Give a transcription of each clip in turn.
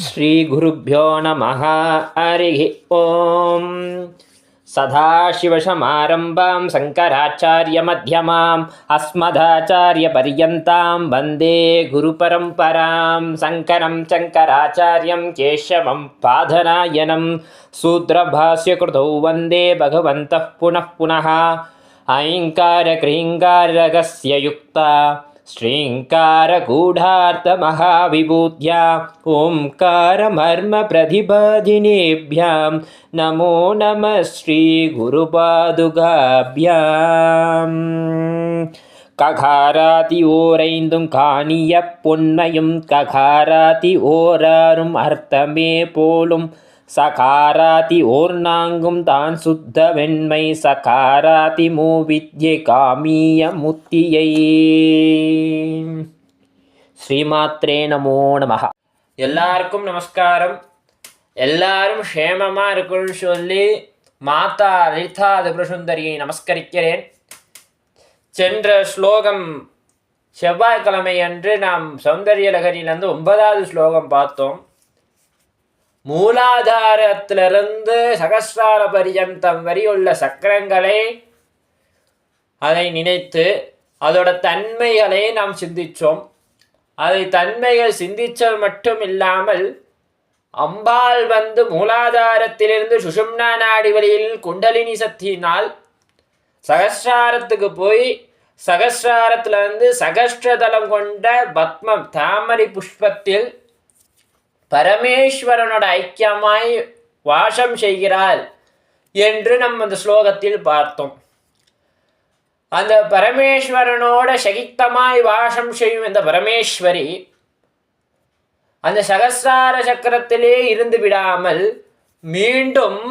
श्रीगुरुभ्यो नमः। हरिः ॐ। सदाशिवसमारम्भां शङ्कराचार्यमध्यमाम् अस्मदाचार्यपर्यन्तां वन्दे गुरुपरम्परां। शङ्करं शङ्कराचार्यं केशवं पादरायणं सूत्रभाष्यकृतौ वन्दे भगवन्तः पुनः पुनः। ऐङ्कारक्रीङ्कारकस्य युक्ता श्रीङ्कारगूढार्थमहाविभूत्या ओङ्कारमर्मप्रतिपादिनेभ्यां नमो नमः श्रीगुरुपादुकाभ्याम्। ககாராதி ஓரைந்தும் காணிய பொன்மையும் ககாராதி ஓராரும் அர்த்தமே போலும் சகாராதி ஓர் நான்கும் தான் சுத்த வெண்மை சகாராதி மூவித்யை காமிய முத்தியை. ஸ்ரீமாத்ரே நமோ நமஹ. எல்லாருக்கும் நமஸ்காரம். எல்லாரும் க்ஷேமமாக இருக்குன்னு சொல்லி மாதா லலிதா திரிபுரசுந்தரியை நமஸ்கரிக்கிறேன். சென்ற ஸ்லோகம் செவ்வாய்க்கிழமை அன்று நாம் சௌந்தரிய லகரியிலிருந்து 9வது ஸ்லோகம் பார்த்தோம். மூலாதாரத்திலிருந்து சகஸ்ரார பரியந்தம் வரையுள்ள சக்கரங்களை அதை நினைத்து அதோட தன்மைகளை நாம் சிந்தித்தோம். அதை தன்மைகள் சிந்தித்தது மட்டும் இல்லாமல் அம்பாள் வந்து மூலாதாரத்திலிருந்து சுஷும்னா நாடி வழியில் குண்டலினி சக்தியினால் சகஸ்ராரத்துக்கு போய் சகஸ்ராரத்திலிருந்து சகஸ்ரதலம் கொண்ட பத்மம் தாமரை புஷ்பத்தில் பரமேஸ்வரனோட ஐக்கியமாய் வாசம் செய்கிறாள் என்று நம்ம அந்த ஸ்லோகத்தில் பார்த்தோம். அந்த பரமேஸ்வரனோட சகித்தமாய் வாசம் செய்யும் இந்த பரமேஸ்வரி அந்த சகஸ்ரார சக்கரத்திலே இருந்து விடாமல் மீண்டும்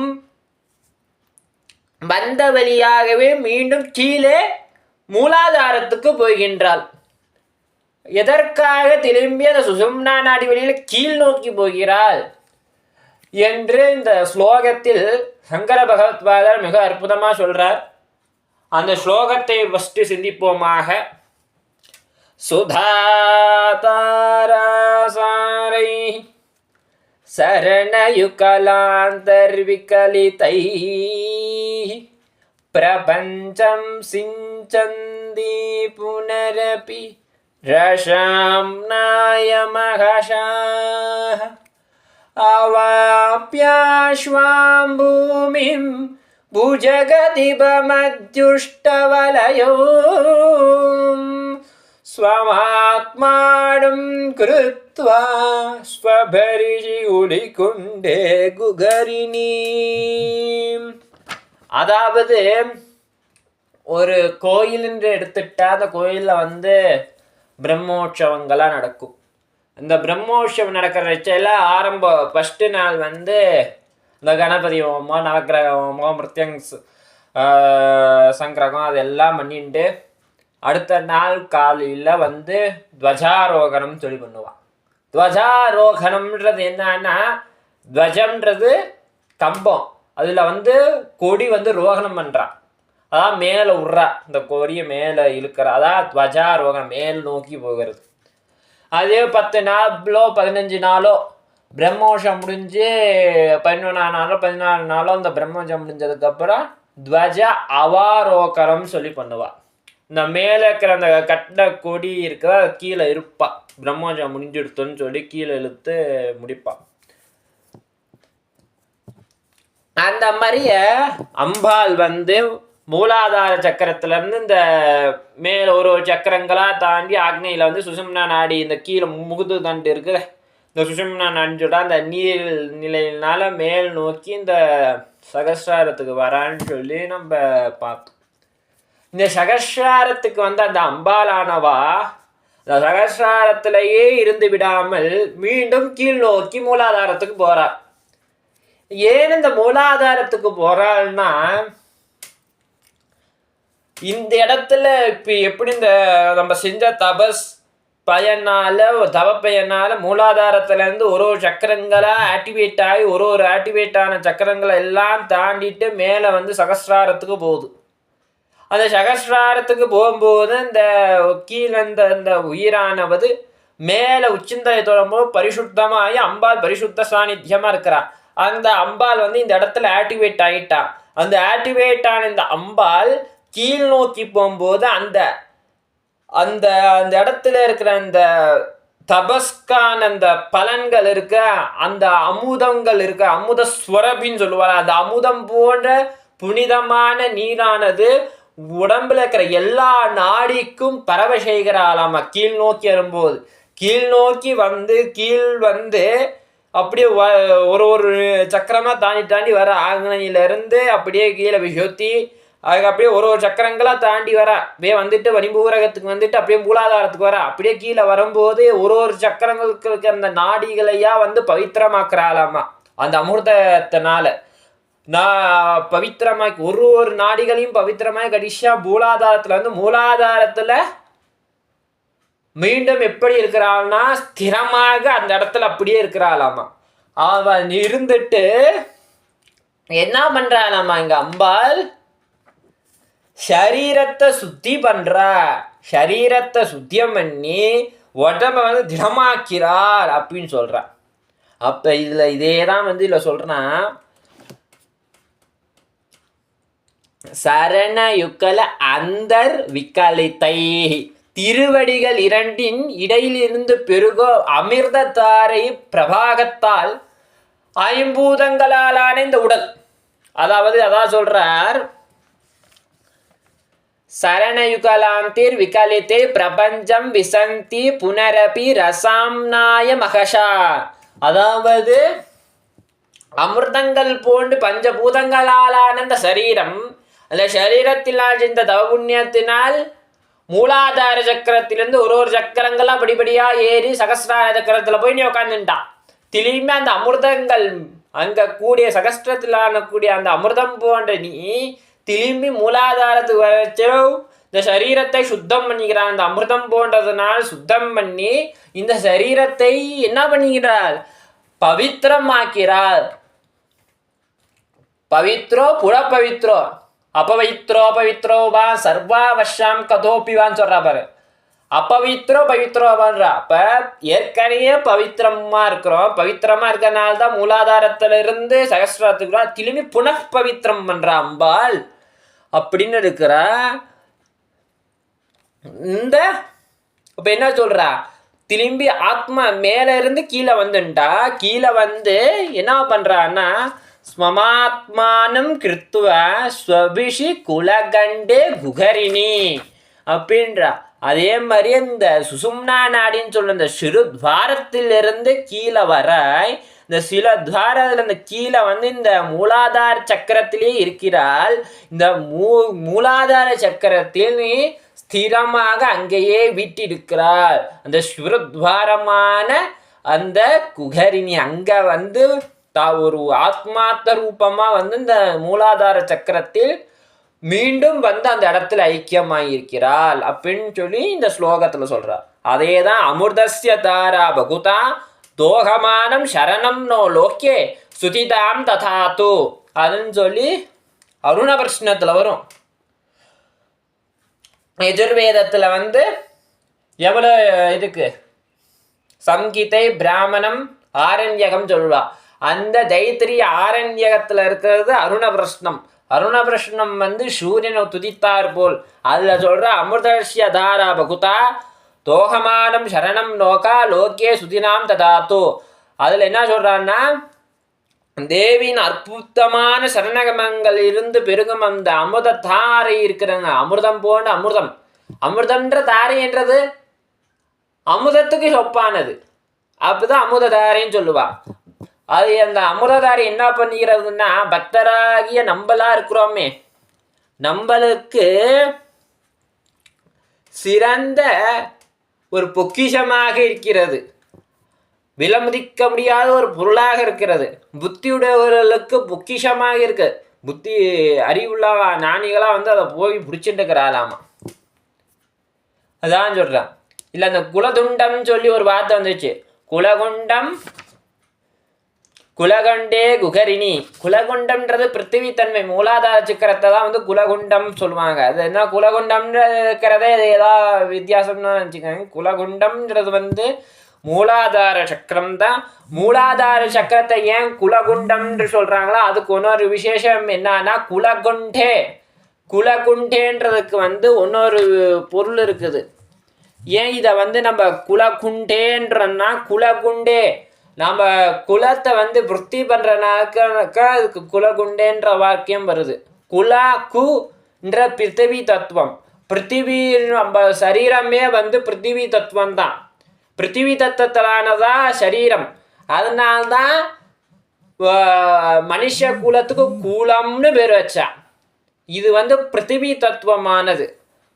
வந்த வழியாகவே மீண்டும் கீழே மூலாதாரத்துக்கு போகின்றாள். எதற்காக திரும்பி அந்த சுஷும்னா நாடி வழியில் கீழ் நோக்கி போகிறாள் என்று இந்த ஸ்லோகத்தில் சங்கர பகவத்பாதர் மிக அற்புதமாக சொல்றார். அந்த ஸ்லோகத்தை ஃபஸ்ட்டு சிந்திப்போமாக. சுதாதாராசாரை சரணயுகலாந்தர்விகலிதை பிரபஞ்சம் சிஞ்சந்தி புனரபி ரஷாம்னாய மகஷாः அவாப்யாஸ்வாம் பூமிம் புஜகதிபமத்யுஷ்டவலயோ ஸ்வமாத்மானம் கிருத்வா ஸ்வபரிஷி உலிகுண்டே குகரிணி. அதாவது ஒரு கோயில் என்று எடுத்துட்டா அந்த கோயிலில் வந்து பிரம்மோற்சவங்களாக நடக்கும். இந்த பிரம்மோற்சவம் நடக்கிற வச்சையில் ஃபஸ்ட்டு நாள் வந்து இந்த கணபதி ஹோமம், நவக்கிரக ஹோமம், மிருத்யங் சங்கிரகம் அதெல்லாம் பண்ணிட்டு அடுத்த நாள் காலையில் வந்து துவஜாரோகணம் சொல்லி பண்ணுவான். துவஜாரோகணம்ன்றது என்னன்னா, துவஜம்ன்றது கம்பம், அதில் வந்து கொடி வந்து ரோகணம் பண்ணுறான், அதான் மேலே விட்றா, இந்த கொடியை மேலே இழுக்கிறா, அதான் துவஜாரோகணம், மேல் நோக்கி போகிறது. அதே 10 நாளோ 15 நாளோ பிரம்மோஷம் முடிஞ்சு 11 நாளோ 14 நாளோ அந்த பிரம்மோஷம் முடிஞ்சதுக்கப்புறம் துவஜ அவாரோகணம் சொல்லி பண்ணுவாள். இந்த மேலே இருக்கிற அந்த கட்ட கொடி இருக்கிற கீழே இருப்பா, பிரம்மோஷம் முடிஞ்சுடுத்துன்னு சொல்லி கீழே இழுத்து முடிப்பாள். அந்த மாதிரியே அம்பாள் வந்து மூலாதார சக்கரத்திலேருந்து இந்த மேலே ஒரு சக்கரங்களாக தாண்டி ஆக்னையில் வந்து சுஷும்னா நாடி இந்த கீழே முகுது தண்டு இருக்கிற இந்த சுஷும்னா நாடின்னு அந்த நீர் நிலையினால மேல் நோக்கி இந்த சகஸ்ராரத்துக்கு வரான்னு சொல்லி நம்ம பார்த்தோம். இந்த சகஸ்ராரத்துக்கு வந்து அந்த அம்பாளானவா இந்த சகஸ்ராரத்திலேயே இருந்து விடாமல் மீண்டும் கீழ் நோக்கி மூலாதாரத்துக்கு போகிறாள். ஏன் இந்த மூலாதாரத்துக்கு போகிறாள்னா, இந்த இடத்துல இப்போ எப்படி இந்த நம்ம செஞ்ச தபஸ் பயனால் தவப்பயனால் மூலாதாரத்துலேருந்து ஒரு சக்கரங்களாக ஆக்டிவேட் ஆகி ஒரு ஆக்டிவேட் ஆன சக்கரங்களை எல்லாம் தாண்டிட்டு மேலே வந்து சகஸ்ராரத்துக்கு போகுது. அந்த சகஸ்ராரத்துக்கு போகும்போது இந்த கீழே இந்த உயிரானவது மேலே உச்சிந்தலை தொழும்போது பரிசுத்தமாகி அம்பாள் பரிசுத்த சாநித்தியமாக இருக்கிறா. அந்த அம்பாள் வந்து இந்த இடத்துல ஆக்டிவேட் ஆகிட்டா. அந்த ஆக்டிவேட் ஆன இந்த அம்பாள் கீழ் நோக்கி போகும்போது அந்த அந்த அந்த இடத்துல இருக்கிற அந்த தபஸ்கான அந்த பலன்கள் இருக்க, அந்த அமுதங்கள் இருக்க, அமுத ஸ்வரபின்னு சொல்லுவாங்க. அந்த அமுதம் போன்ற புனிதமான நீரானது உடம்புல இருக்கிற எல்லா நாடிக்கும் பரவ செய்கிறாளாமா. கீழ் நோக்கி வரும்போது கீழ் நோக்கி வந்து அப்படியே ஒரு ஒரு சக்கரமாக தாண்டி வர ஆக்னையிலேருந்து அப்படியே கீழே விசோத்தி அதுக்கு அப்படியே ஒரு ஒரு சக்கரங்களாக தாண்டி வர அப்படியே வந்துட்டு வணிபூரகத்துக்கு வந்துட்டு அப்படியே மூலாதாரத்துக்கு வர அப்படியே கீழே வரும்போது ஒரு ஒரு சக்கரங்களுக்கு இருக்கிற அந்த நாடிகளையா வந்து பவித்திரமாக்குறாளாமா. அந்த அமிர்தத்தினால நான் பவித்திரமாக்கி ஒரு ஒரு நாடிகளையும் பவித்திரமாய் கடைசியாக மூலாதாரத்தில் மீண்டும் எப்படி இருக்கிறாள்னா ஸ்திரமாக அந்த இடத்துல அப்படியே இருக்கிறாளாமா. அவன் இருந்துட்டு என்ன பண்றாளாமா இங்க அம்பாள் சரீரத்தை சுத்தி பண்றா. சரீரத்தை சுத்தியம் பண்ணி உடம்ப வந்து திடமாக்கிறாள் அப்படின்னு சொல்றா. அப்ப இதுல இதேதான் வந்து இதுல சொல்றேன்னா சரணயுக்கல அந்தர் விக்கலித்தை திருவடிகள் இரண்டின் இடையிலிருந்து பெருகோ அமிர்தத்தாரை பிரபாகத்தால் ஐம்பூதங்களாலான இந்த உடல். அதான் சொல்றார் சரணயுகலாந்திர் விகலித்தே பிரபஞ்சம் விசந்தி புனரபி ரசாம்னாய மகஷா. அதாவது அமிர்தங்கள் போன்று பஞ்சபூதங்களாலான இந்த சரீரம், அந்த சரீரத்தினால் இந்த தவபுண்ணியத்தினால் மூலாதார சக்கரத்திலிருந்து ஒரு ஒரு சக்கரங்களா படிப்படியாக ஏறி சகஸ்ரார சக்கரத்தில் போய் நீ உட்காந்துட்டான். திரும்பி அந்த அமிர்தங்கள் அங்கே கூடிய சகஸ்திரத்திலான கூடிய அந்த அமிர்தம் போன்ற நீ திரும்பி மூலாதாரத்துக்கு வரைச்சோ இந்த சரீரத்தை சுத்தம் பண்ணிக்கிறான். அந்த அமிர்தம் போன்றதுனால் சுத்தம் பண்ணி இந்த சரீரத்தை என்ன பண்ணிக்கிறாள்? பவித்திரமாக்கிறாள். பவித்ரோ புறப்பவித்ரோ அபவித்ரோபவித்ரோபா சர்வாவஷாம் கதோப்பிவான்னு சொல்றா பாரு. அப்பவித்ரோ பவித்ரோபான்றா. அப்ப ஏற்கனவே பவித்திரமா இருக்கிறோம். பவித்திரமா இருக்கிறனால தான் மூலாதாரத்துல இருந்து சகஸ்திரத்துக்கு திரும்பி புனఃபவித்திரம் பண்றா அம்பாள் அப்படின்னு இருக்கிறா. இந்த இப்ப என்ன சொல்றா? திரும்பி ஆத்மா மேல இருந்து கீழே வந்துட்டா. கீழே வந்து என்ன பண்றான்னா ஸ்மமாத்மானம் கிருத்துவ ஸ்வபிஷி குலகண்டே குகரிணி அப்படின்றா. அதே மாதிரி இந்த சுசும்னா நாடின்னு சொல்ற இந்த சிறு துவாரத்திலிருந்து கீழே வர இந்த சில துவாரத்தில் இந்த கீழே வந்து இந்த மூலாதார சக்கரத்திலே இருக்கிறாள். இந்த மூலாதார சக்கரத்தில் ஸ்திரமாக அங்கேயே வீட்டிருக்கிறாள். அந்த சிவதுவாரமான அந்த குகரிணி அங்க வந்து ஒரு ஆத்மார்த்த ரூபமா வந்து இந்த மூலாதார சக்கரத்தில் மீண்டும் வந்து அந்த இடத்துல ஐக்கியமாயிருக்கிறாள் அப்படின்னு சொல்லி இந்த ஸ்லோகத்துல சொல்றார். அதேதான் அமிர்தஸ்ய தாரா பகுதா தோகமானம் சரணம் நோ லோக்கே சுதிதாம் ததாத்து அதுன்னு சொல்லி அருண பிரஷ்னத்துல வரும். எஜுர்வேதத்துல வந்து எவ்வளவு இருக்கு? சங்கீதை பிராமணம் ஆரண்யகம் சொல்லுவா. அந்த தைத்திரி ஆரண்யகத்துல இருக்கிறது அருண பிரஷ்னம். அருண பிரஷ்னம் வந்து சூரியனை துதித்தார் போல். அதுல சொல்ற அமிர்தஸ்ய தாரா பகுதா தோகமானம் சரணம் நோகா லோக்கே சுதினாம் ததாத்து. அதுல என்ன சொல்றான்னா தேவியின் அற்புதமான சரணகமங்கள் இருந்து பெருகும் அந்த அமிர்த தாரை இருக்கிறாங்க. அமிர்தம் போன்ற அமிர்தம். அமிர்தம்ன்ற தாரை என்றது அமுதத்துக்கு சொப்பானது. அப்பதான் அமுத தாரைன்னு சொல்லுவா. அது அந்த அமிர்ததாரி என்ன பண்ணிக்கிறதுன்னா பக்தராகிய நம்பலா இருக்கிறோமே நம்மளுக்கு சிறந்த ஒரு பொக்கிஷமாக இருக்கிறது. விலமதிக்க முடியாத ஒரு பொருளாக இருக்கிறது. புத்தியுடையவர்களுக்கு பொக்கிஷமாக இருக்கு. புத்தி அறிவுள்ள ஞானிகளா வந்து அதை போய் பிடிச்சிட்டு இருக்கிறாளாமா. அதான் சொல்றான். இல்லை அந்த குலதுண்டம் சொல்லி ஒரு வார்த்தை வந்துச்சு. குலகண்டே குகரிணி. குலகுண்டம்ன்றது பிருத்திவி தன்மை, மூலாதார சக்கரத்தை தான் வந்து குலகுண்டம் சொல்லுவாங்க. அது என்ன குலகுண்டம்ன்றதே அது ஏதாவது வித்தியாசம்னு நினச்சிக்கோங்க. குலகுண்டம்ன்றது வந்து மூலாதார சக்கரம் தான். மூலாதார சக்கரத்தை ஏன் குலகுண்டம்ன்று சொல்கிறாங்களோ அதுக்கு இன்னொரு விசேஷம் என்னன்னா குலகுண்டே. குலகுண்டேன்றதுக்கு வந்து இன்னொரு பொருள் இருக்குது. ஏன் இதை வந்து நம்ம குலகுண்டேன்றோன்னா குலகுண்டே நம்ம குலத்தை வந்து விருத்தி பண்ணுறனாக்கா அதுக்கு குலகுண்டேன்ற வாக்கியம் வருது. குலகுன்ற பிருத்திவி தத்துவம். பிருத்திவி நம்ம சரீரமே வந்து பிருத்திவி தத்துவம் தான். பிருத்திவி தத்துவத்திலானதான் சரீரம். அதனால்தான் மனுஷ குலத்துக்கு கூலம்னு பேர் வச்சா. இது வந்து பிருத்திவி தத்துவமானது.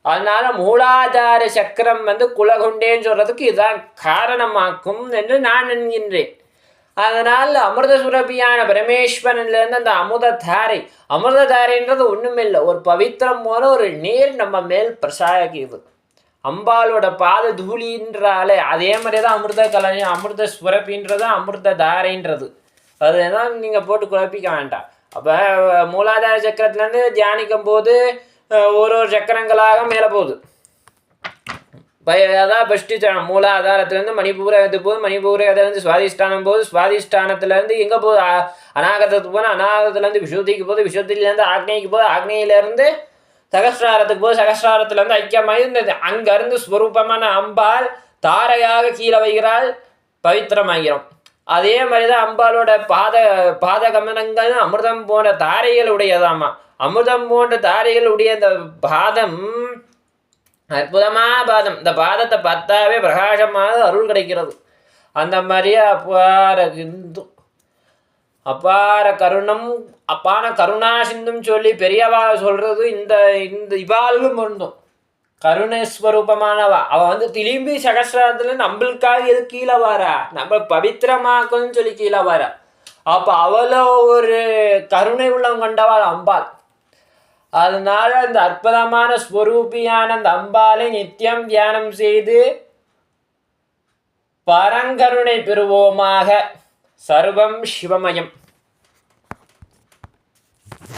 அதனால மூலாதார சக்கரம் வந்து குலகுண்டேன்னு சொல்றதுக்கு இதுதான் காரணமாக்கும் என்று நான் என்கின்றேன். அதனால் அமிர்த சுரபியான பரமேஸ்வரன்லேருந்து அந்த அமுததாரை, அமிர்ததாரைன்றது ஒன்றுமில்லை, ஒரு பவித்திரம் போல ஒரு நீர் நம்ம மேல் பிரசாகிது. அம்பாலோட பாத தூளின்றாலே அதே மாதிரி தான் அமிர்த கலை, அமிர்த சுரப்பின்றது அமிர்த தாரைன்றது. அதுதான் நீங்கள் போட்டு குழப்பிக்க வேண்டாம். அப்போ மூலாதார சக்கரத்துலேருந்து தியானிக்கும் போது ஒரு சக்கரங்களாக மேலே போகுது. அதான் ஃபஸ்ட்டு மூலாதாரத்துலேருந்து மணிபூரகத்துக்கு போகுது, மணிபூரகத்துலேருந்து சுவாதிஷ்டானம் போகுது, சுவாதிஷ்டானத்துலேருந்து எங்கே போகுது அநாகதத்துக்கு போகுது, அநாகத்துலேருந்து விசுத்திக்கு போகுது, விசுத்திலேருந்து ஆக்னேய்க்கு போகுது, ஆக்னேயிலேருந்து சகஸ்ராரத்துக்கு போகுது, சகஸ்ராரத்துலேருந்து ஐக்கியமாகி இருந்தது. அங்கேருந்து ஸ்வரூபமான அம்பாள் தாரையாக கீழே வைக்கிறாள், பவித்திரமாகிறோம். அதே மாதிரி தான் அம்பாலோட பாத கமனங்கள் அமிர்தம் போன்ற தாரைகள் உடையதாமா. அமிர்தம் போன்ற தாரைகள் உடைய இந்த பாதம் அற்புதமான பாதம். இந்த பாதத்தை பார்த்தாவே பிரகாசமாக அருள் கிடைக்கிறது. அந்த மாதிரியே அப்பார கருணம் அப்பான கருணா சிந்தும் சொல்லி பெரியவா சொல்றது இந்த இந்த இவாளுக்கும் பொருந்தும். கருணஸ்வரூபமானவா அவள் வந்து திரும்பி சகசிரத்துல நம்மளுக்காக எது கீழே வாரா, நம்ம பவித்திரமாக்குன்னு சொல்லி கீழே வாரா. அப்போ அவ்வளோ ஒரு கருணை உள்ளவங்க கொண்டவாள் அம்பாள். அதனால அந்த அற்புதமான ஸ்வரூபியான அந்த அம்பாலை நித்தியம் தியானம் செய்து பரங்கருணை பெறுவோமாக. சர்வம் சிவமயம்.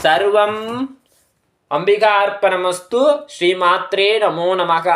சர்வம் அம்பிகார்ப்பணமஸ்து. ஸ்ரீமாத்ரே நமோ நமக.